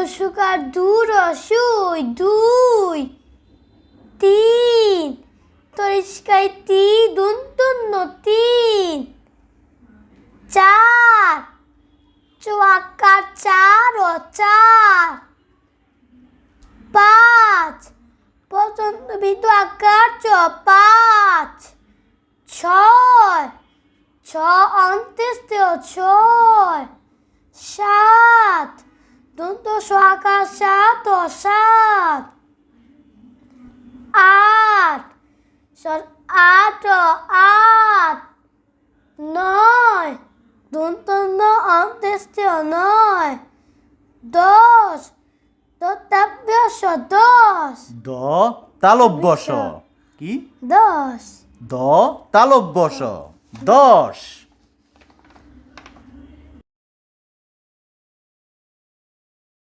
sugar দূর সুই দুই তিন তরিষ্কায় তি দুন তিন চার চুয়াক্কার চার ও চার পাঁচ পর্যন্ত বিন্দু আকার চ পাঁচ ছয় ছ অন্ত্যেষ্টিয় ছয় সাত দন্ত আকার সাত ও সাত আট আট ও আট নয় দন্ত অন্ত্যেষ্টিয় নয় দশ দত্তাভ্যাস দশ দ তালব্যস কি দশ দ তালব্যস 10